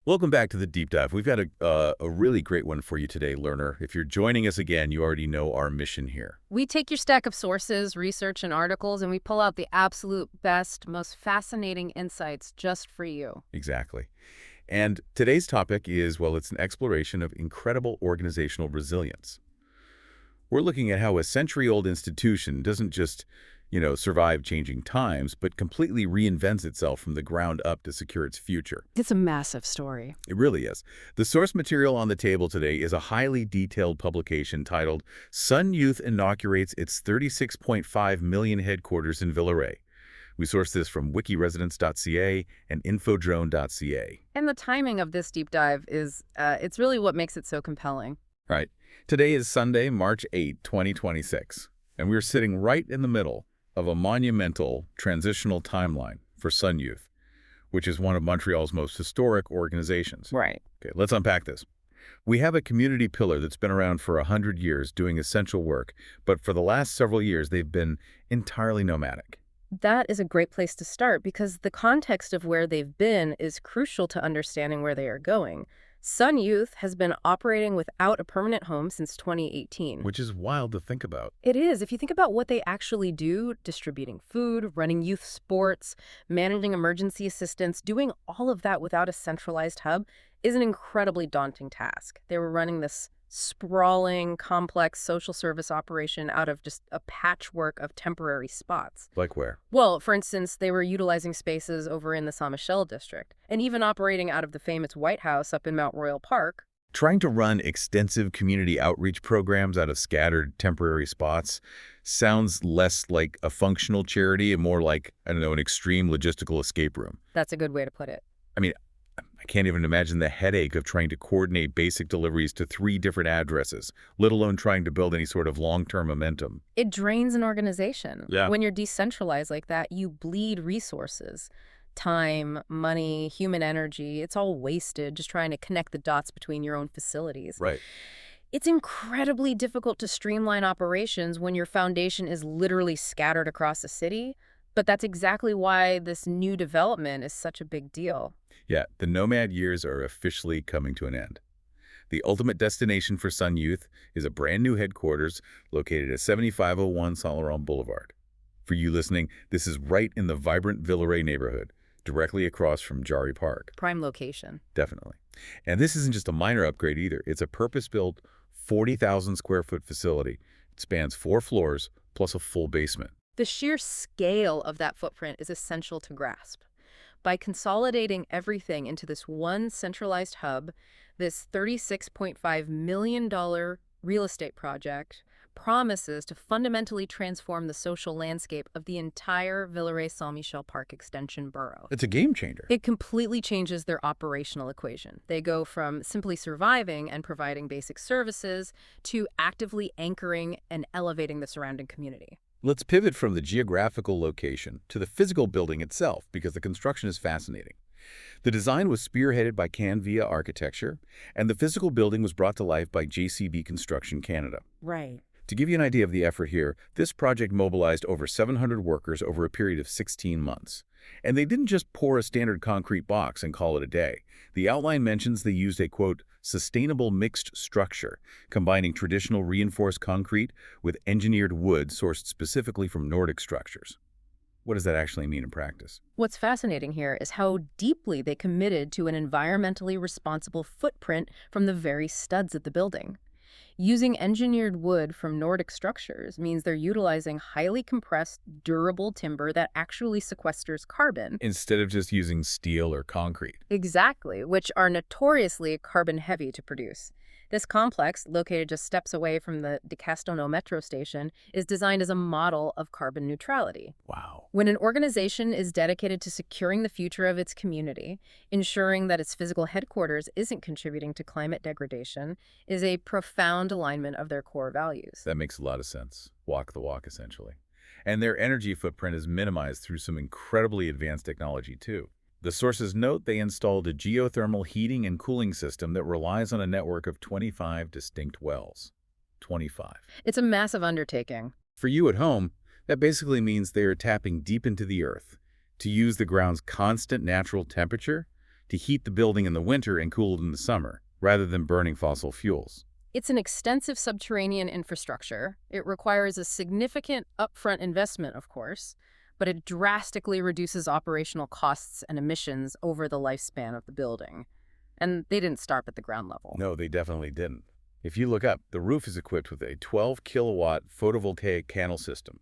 Welcome back to the Deep Dive. We've got a really great one for you today, learner. If you're joining us again, you already know our mission here. We take your stack of sources, research, and articles, and we pull out the absolute best, most fascinating insights just for you. Exactly. And today's topic is, well, it's an exploration of incredible organizational resilience. We're looking at how a century-old institution doesn't just, survive changing times, but completely reinvents itself from the ground up to secure its future. It's a massive story. It really is. The source material on the table today is a highly detailed publication titled Sun Youth Inaugurates its 36.5 million headquarters in Villeray. We source this from wikiresidence.ca and infodrone.ca. And the timing of this deep dive it's really what makes it so compelling. Right. Today is Sunday, March 8, 2026, and we're sitting right in the middle of a monumental transitional timeline for Sun Youth, which is one of Montreal's most historic organizations. Right. Okay, let's unpack this. We have a community pillar that's been around for 100 years doing essential work, but for the last several years, they've been entirely nomadic. That is a great place to start because the context of where they've been is crucial to understanding where they are going. Sun Youth has been operating without a permanent home since 2018. Which is wild to think about. It is. If you think about what they actually do, distributing food, running youth sports, managing emergency assistance, doing all of that without a centralized hub is an incredibly daunting task. They were running this sprawling, complex social service operation out of just a patchwork of temporary spots. Like where? Well, for instance, they were utilizing spaces over in the Saint Michel district, and even operating out of the famous White House up in Mount Royal Park. Trying to run extensive community outreach programs out of scattered temporary spots sounds less like a functional charity and more like, I don't know, an extreme logistical escape room. That's a good way to put it. I mean, I can't even imagine the headache of trying to coordinate basic deliveries to 3 different addresses, let alone trying to build any sort of long-term momentum. It drains an organization. Yeah. When you're decentralized like that, you bleed resources. Time, money, human energy, it's all wasted just trying to connect the dots between your own facilities. Right. It's incredibly difficult to streamline operations when your foundation is literally scattered across the city, but that's exactly why this new development is such a big deal. Yeah, the nomad years are officially coming to an end. The ultimate destination for Sun Youth is a brand new headquarters located at 7501 Saint Laurent Boulevard. For you listening, this is right in the vibrant Villeray neighborhood, directly across from Jari Park. Prime location. Definitely. And this isn't just a minor upgrade either. It's a purpose-built 40,000 square foot facility. It spans 4 floors plus a full basement. The sheer scale of that footprint is essential to grasp. By consolidating everything into this one centralized hub, this $36.5 million real estate project promises to fundamentally transform the social landscape of the entire Villeray-Saint-Michel Park Extension borough. It's a game changer. It completely changes their operational equation. They go from simply surviving and providing basic services to actively anchoring and elevating the surrounding community. Let's pivot from the geographical location to the physical building itself because the construction is fascinating. The design was spearheaded by Canvia Architecture, and the physical building was brought to life by JCB Construction Canada. Right. To give you an idea of the effort here, this project mobilized over 700 workers over a period of 16 months. And they didn't just pour a standard concrete box and call it a day. The outline mentions they used a, quote, sustainable mixed structure, combining traditional reinforced concrete with engineered wood sourced specifically from Nordic structures. What does that actually mean in practice? What's fascinating here is how deeply they committed to an environmentally responsible footprint from the very studs of the building. Using engineered wood from Nordic structures means they're utilizing highly compressed, durable timber that actually sequesters carbon. Instead of just using steel or concrete. Exactly, which are notoriously carbon-heavy to produce. This complex, located just steps away from the de Castelnau metro station, is designed as a model of carbon neutrality. Wow. When an organization is dedicated to securing the future of its community, ensuring that its physical headquarters isn't contributing to climate degradation is a profound alignment of their core values. That makes a lot of sense. Walk the walk, essentially. And their energy footprint is minimized through some incredibly advanced technology, too. The sources note they installed a geothermal heating and cooling system that relies on a network of 25 distinct wells. 25. It's a massive undertaking. For you at home, that basically means they are tapping deep into the earth to use the ground's constant natural temperature to heat the building in the winter and cool it in the summer, rather than burning fossil fuels. It's an extensive subterranean infrastructure. It requires a significant upfront investment, of course, but it drastically reduces operational costs and emissions over the lifespan of the building. And they didn't start at the ground level. No, they definitely didn't. If you look up, the roof is equipped with a 12-kilowatt photovoltaic panel system.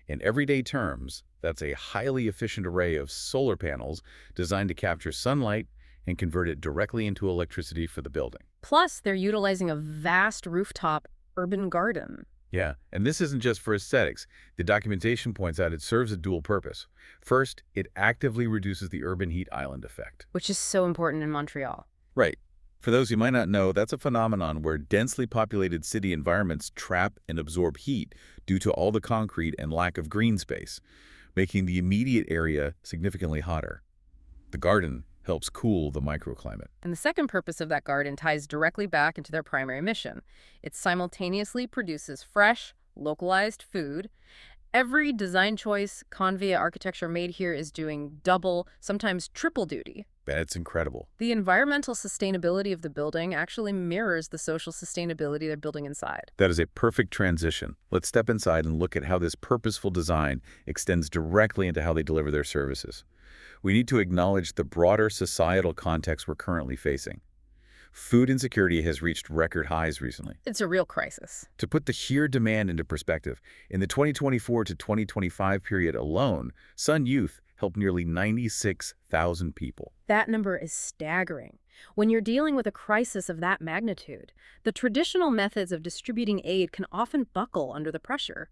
In everyday terms, that's a highly efficient array of solar panels designed to capture sunlight and convert it directly into electricity for the building. Plus, they're utilizing a vast rooftop urban garden. Yeah, and this isn't just for aesthetics. The documentation points out it serves a dual purpose. First, it actively reduces the urban heat island effect. Which is so important in Montreal. Right. For those who might not know, that's a phenomenon where densely populated city environments trap and absorb heat due to all the concrete and lack of green space, making the immediate area significantly hotter. The garden helps cool the microclimate. And the second purpose of that garden ties directly back into their primary mission. It simultaneously produces fresh, localized food. Every design choice Convia architecture made here is doing double, sometimes triple duty. That's incredible. The environmental sustainability of the building actually mirrors the social sustainability they're building inside. That is a perfect transition. Let's step inside and look at how this purposeful design extends directly into how they deliver their services. We need to acknowledge the broader societal context we're currently facing. Food insecurity has reached record highs recently. It's a real crisis. To put the sheer demand into perspective, in the 2024 to 2025 period alone, Sun Youth helped nearly 96,000 people. That number is staggering. When you're dealing with a crisis of that magnitude, the traditional methods of distributing aid can often buckle under the pressure.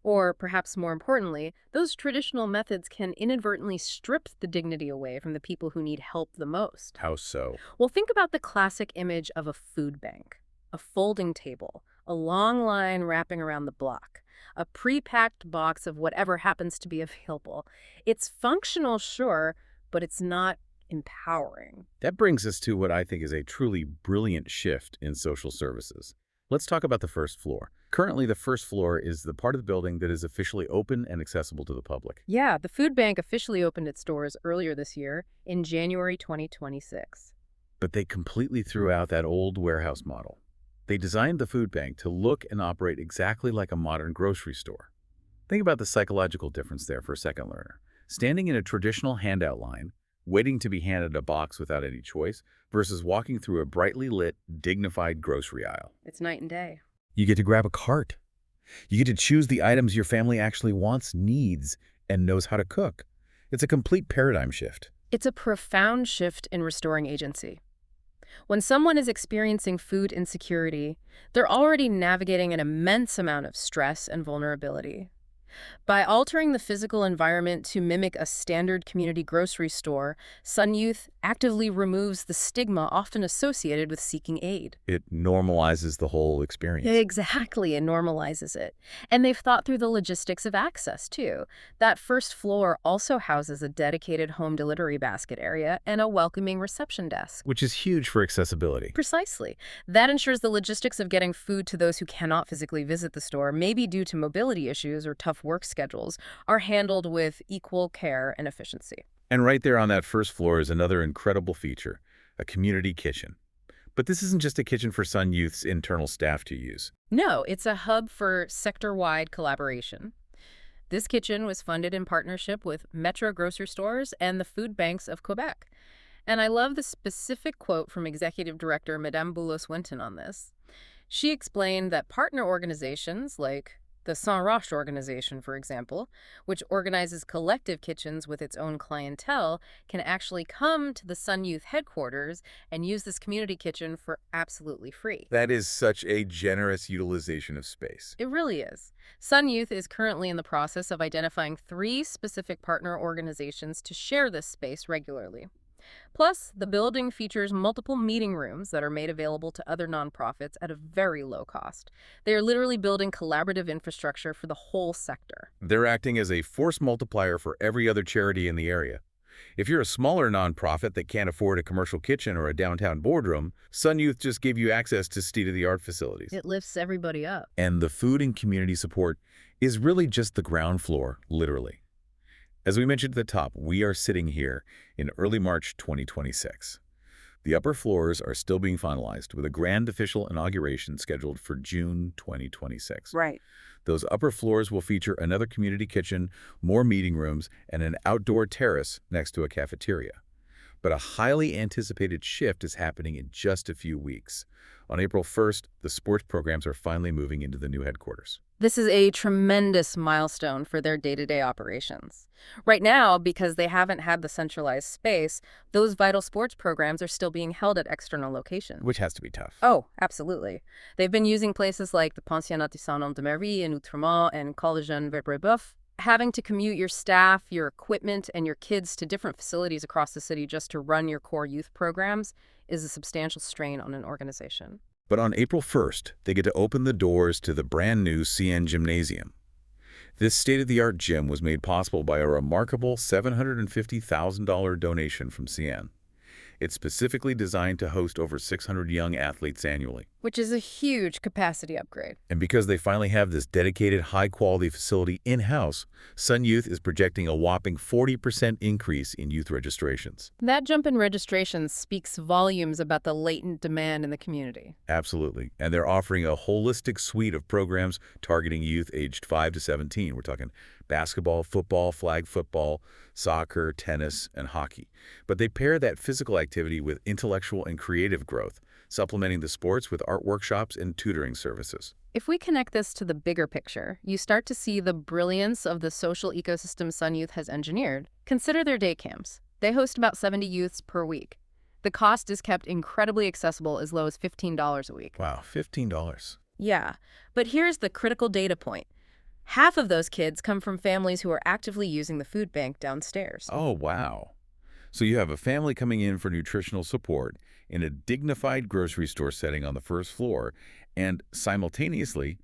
Or, perhaps more importantly, those traditional methods can inadvertently strip the dignity away from the people who need help the most. How so? Well, think about the classic image of a food bank. A folding table, a long line wrapping around the block, a pre-packed box of whatever happens to be available. It's functional, sure, but it's not empowering. That brings us to what I think is a truly brilliant shift in social services. Let's talk about the first floor. Currently, the first floor is the part of the building that is officially open and accessible to the public. Yeah, the food bank officially opened its doors earlier this year in January 2026. But they completely threw out that old warehouse model. They designed the food bank to look and operate exactly like a modern grocery store. Think about the psychological difference there for a second, learner. Standing in a traditional handout line, waiting to be handed a box without any choice, versus walking through a brightly lit, dignified grocery aisle. It's night and day. You get to grab a cart. You get to choose the items your family actually wants, needs, and knows how to cook. It's a complete paradigm shift. It's a profound shift in restoring agency. When someone is experiencing food insecurity, they're already navigating an immense amount of stress and vulnerability. By altering the physical environment to mimic a standard community grocery store, Sun Youth actively removes the stigma often associated with seeking aid. It normalizes the whole experience. Exactly, it normalizes it. And they've thought through the logistics of access, too. That first floor also houses a dedicated home delivery basket area and a welcoming reception desk. Which is huge for accessibility. Precisely. That ensures the logistics of getting food to those who cannot physically visit the store, maybe due to mobility issues or tough work schedules, are handled with equal care and efficiency. And right there on that first floor is another incredible feature, a community kitchen. But this isn't just a kitchen for Sun Youth's internal staff to use. No, it's a hub for sector-wide collaboration. This kitchen was funded in partnership with Metro grocery stores and the food banks of Quebec. And I love the specific quote from Executive Director Madame Boulos-Winton on this. She explained that partner organizations like the Sans Roche organization, for example, which organizes collective kitchens with its own clientele, can actually come to the Sun Youth headquarters and use this community kitchen for absolutely free. That is such a generous utilization of space. It really is. Sun Youth is currently in the process of identifying 3 specific partner organizations to share this space regularly. Plus, the building features multiple meeting rooms that are made available to other nonprofits at a very low cost. They are literally building collaborative infrastructure for the whole sector. They're acting as a force multiplier for every other charity in the area. If you're a smaller nonprofit that can't afford a commercial kitchen or a downtown boardroom, Sun Youth just gave you access to state-of-the-art facilities. It lifts everybody up. And the food and community support is really just the ground floor, literally. As we mentioned at the top, we are sitting here in early March 2026. The upper floors are still being finalized, with a grand official inauguration scheduled for June 2026. Right. Those upper floors will feature another community kitchen, more meeting rooms, and an outdoor terrace next to a cafeteria. But a highly anticipated shift is happening in just a few weeks. On April 1st, the sports programs are finally moving into the new headquarters. This is a tremendous milestone for their day-to-day operations. Right now, because they haven't had the centralized space, those vital sports programs are still being held at external locations. Which has to be tough. Oh, absolutely. They've been using places like the Pensionnat du Saint de Marie in Outremont and College Villeray. Having to commute your staff, your equipment, and your kids to different facilities across the city just to run your core youth programs is a substantial strain on an organization. But on April 1st, they get to open the doors to the brand new CN Gymnasium. This state-of-the-art gym was made possible by a remarkable $750,000 donation from CN. It's specifically designed to host over 600 young athletes annually. Which is a huge capacity upgrade. And because they finally have this dedicated, high-quality facility in-house, Sun Youth is projecting a whopping 40% increase in youth registrations. That jump in registrations speaks volumes about the latent demand in the community. Absolutely. And they're offering a holistic suite of programs targeting youth aged 5 to 17. We're talking basketball, football, flag football, soccer, tennis, and hockey. But they pair that physical activity with intellectual and creative growth, supplementing the sports with art workshops and tutoring services. If we connect this to the bigger picture, you start to see the brilliance of the social ecosystem Sun Youth has engineered. Consider their day camps. They host about 70 youths per week. The cost is kept incredibly accessible, as low as $15 a week. Wow, $15. Yeah, but here's the critical data point. Half of those kids come from families who are actively using the food bank downstairs. Oh, wow. So you have a family coming in for nutritional support in a dignified grocery store setting on the first floor, and simultaneously,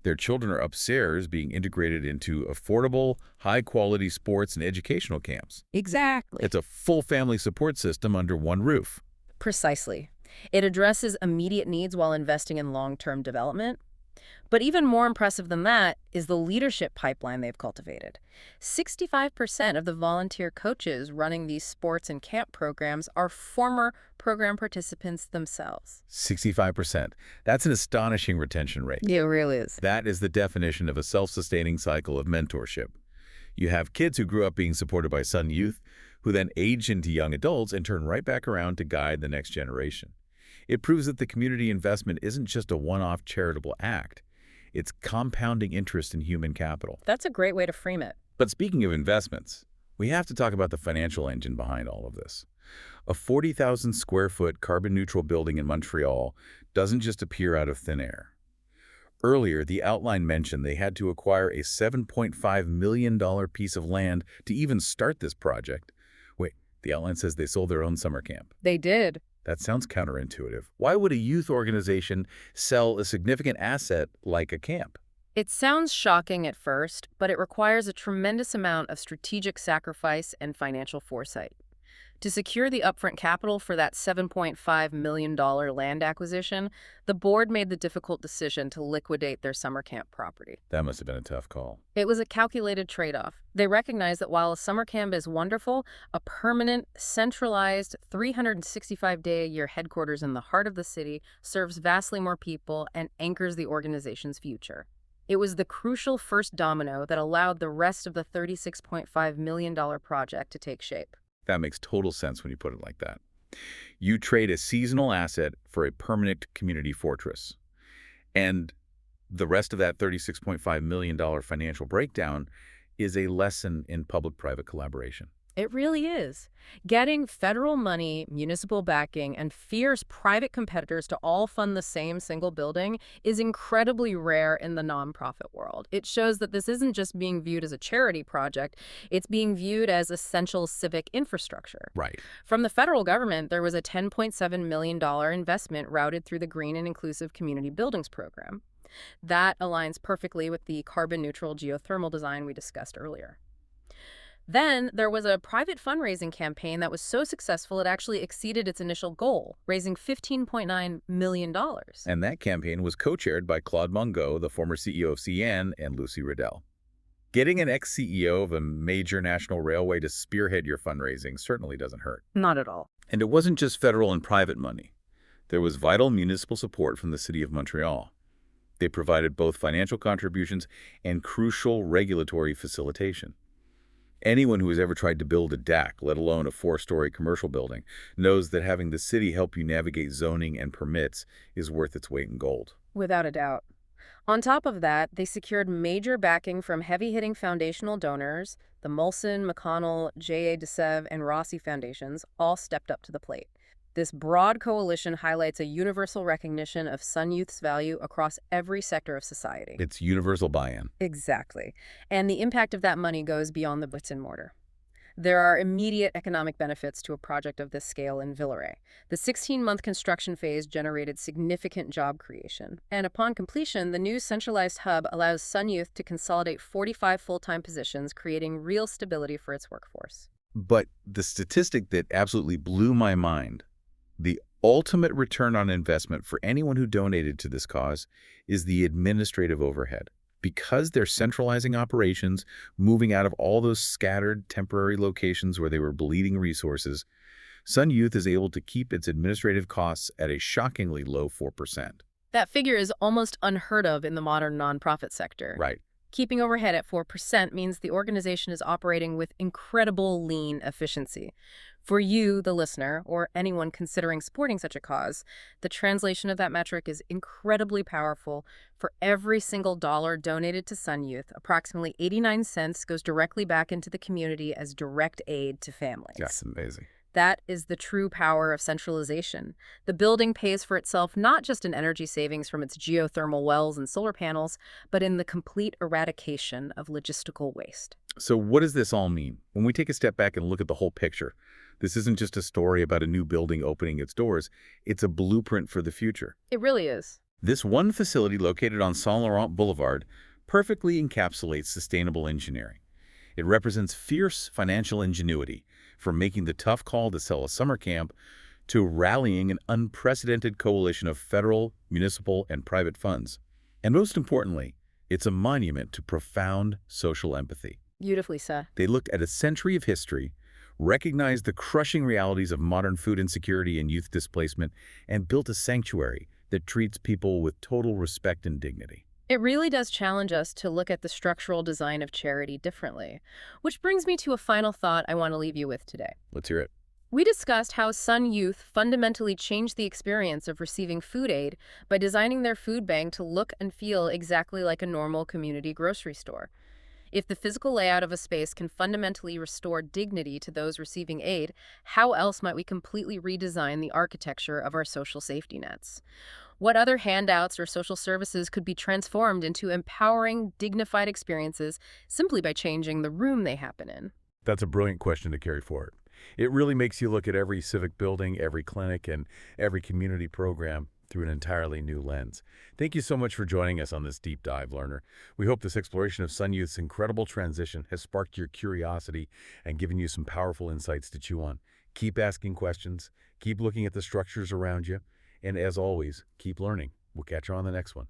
their children are upstairs being integrated into affordable, high-quality sports and educational camps. Exactly. It's a full family support system under one roof. Precisely. It addresses immediate needs while investing in long-term development. But even more impressive than that is the leadership pipeline they've cultivated. 65% of the volunteer coaches running these sports and camp programs are former program participants themselves. 65%. That's an astonishing retention rate. Yeah, it really is. That is the definition of a self-sustaining cycle of mentorship. You have kids who grew up being supported by Sun Youth, who then age into young adults and turn right back around to guide the next generation. It proves that the community investment isn't just a one-off charitable act. It's compounding interest in human capital. That's a great way to frame it. But speaking of investments, we have to talk about the financial engine behind all of this. A 40,000 square foot carbon-neutral building in Montreal doesn't just appear out of thin air. Earlier, the outline mentioned they had to acquire a $7.5 million piece of land to even start this project. Wait, the outline says they sold their own summer camp. They did. That sounds counterintuitive. Why would a youth organization sell a significant asset like a camp? It sounds shocking at first, but it requires a tremendous amount of strategic sacrifice and financial foresight. To secure the upfront capital for that $7.5 million land acquisition, the board made the difficult decision to liquidate their summer camp property. That must have been a tough call. It was a calculated trade-off. They recognized that while a summer camp is wonderful, a permanent, centralized, 365-day-a-year headquarters in the heart of the city serves vastly more people and anchors the organization's future. It was the crucial first domino that allowed the rest of the $36.5 million project to take shape. That makes total sense when you put it like that. You trade a seasonal asset for a permanent community fortress. And the rest of that $36.5 million financial breakdown is a lesson in public-private collaboration. It really is. Getting federal money, municipal backing, and fierce private competitors to all fund the same single building is incredibly rare in the nonprofit world. It shows that this isn't just being viewed as a charity project, it's being viewed as essential civic infrastructure. Right. From the federal government, there was a $10.7 million investment routed through the Green and Inclusive Community Buildings Program. That aligns perfectly with the carbon-neutral geothermal design we discussed earlier. Then there was a private fundraising campaign that was so successful it actually exceeded its initial goal, raising $15.9 million. And that campaign was co-chaired by Claude Mongeau, the former CEO of CN, and Lucy Riddell. Getting an ex-CEO of a major national railway to spearhead your fundraising certainly doesn't hurt. Not at all. And it wasn't just federal and private money. There was vital municipal support from the City of Montreal. They provided both financial contributions and crucial regulatory facilitation. Anyone who has ever tried to build a deck, let alone a 4-story commercial building, knows that having the city help you navigate zoning and permits is worth its weight in gold. Without a doubt. On top of that, they secured major backing from heavy-hitting foundational donors. The Molson, McConnell, J.A. DeSev, and Rossi foundations all stepped up to the plate. This broad coalition highlights a universal recognition of Sun Youth's value across every sector of society. It's universal buy-in. Exactly. And the impact of that money goes beyond the bricks and mortar. There are immediate economic benefits to a project of this scale in Villeray. The 16-month construction phase generated significant job creation. And upon completion, the new centralized hub allows Sun Youth to consolidate 45 full-time positions, creating real stability for its workforce. But the statistic that absolutely blew my mind, the ultimate return on investment for anyone who donated to this cause, is the administrative overhead. Because they're centralizing operations, moving out of all those scattered temporary locations where they were bleeding resources, Sun Youth is able to keep its administrative costs at a shockingly low 4%. That figure is almost unheard of in the modern nonprofit sector. Right. Keeping overhead at 4% means the organization is operating with incredible lean efficiency. For you, the listener, or anyone considering supporting such a cause, the translation of that metric is incredibly powerful. For every single dollar donated to Sun Youth, approximately 89 cents goes directly back into the community as direct aid to families. That's amazing. That is the true power of centralization. The building pays for itself not just in energy savings from its geothermal wells and solar panels, but in the complete eradication of logistical waste. So what does this all mean? When we take a step back and look at the whole picture, this isn't just a story about a new building opening its doors. It's a blueprint for the future. It really is. This one facility located on Saint Laurent Boulevard perfectly encapsulates sustainable engineering. It represents fierce financial ingenuity, from making the tough call to sell a summer camp to rallying an unprecedented coalition of federal, municipal, and private funds. And most importantly, it's a monument to profound social empathy. Beautifully said. They looked at a century of history, recognized the crushing realities of modern food insecurity and youth displacement, and built a sanctuary that treats people with total respect and dignity. It really does challenge us to look at the structural design of charity differently. Which brings me to a final thought I want to leave you with today. Let's hear it. We discussed how Sun Youth fundamentally changed the experience of receiving food aid by designing their food bank to look and feel exactly like a normal community grocery store. If the physical layout of a space can fundamentally restore dignity to those receiving aid, how else might we completely redesign the architecture of our social safety nets? What other handouts or social services could be transformed into empowering, dignified experiences simply by changing the room they happen in? That's a brilliant question to carry forward. It really makes you look at every civic building, every clinic, and every community program through an entirely new lens. Thank you so much for joining us on this deep dive, learner. We hope this exploration of Sun Youth's incredible transition has sparked your curiosity and given you some powerful insights to chew on. Keep asking questions, keep looking at the structures around you, and as always, keep learning. We'll catch you on the next one.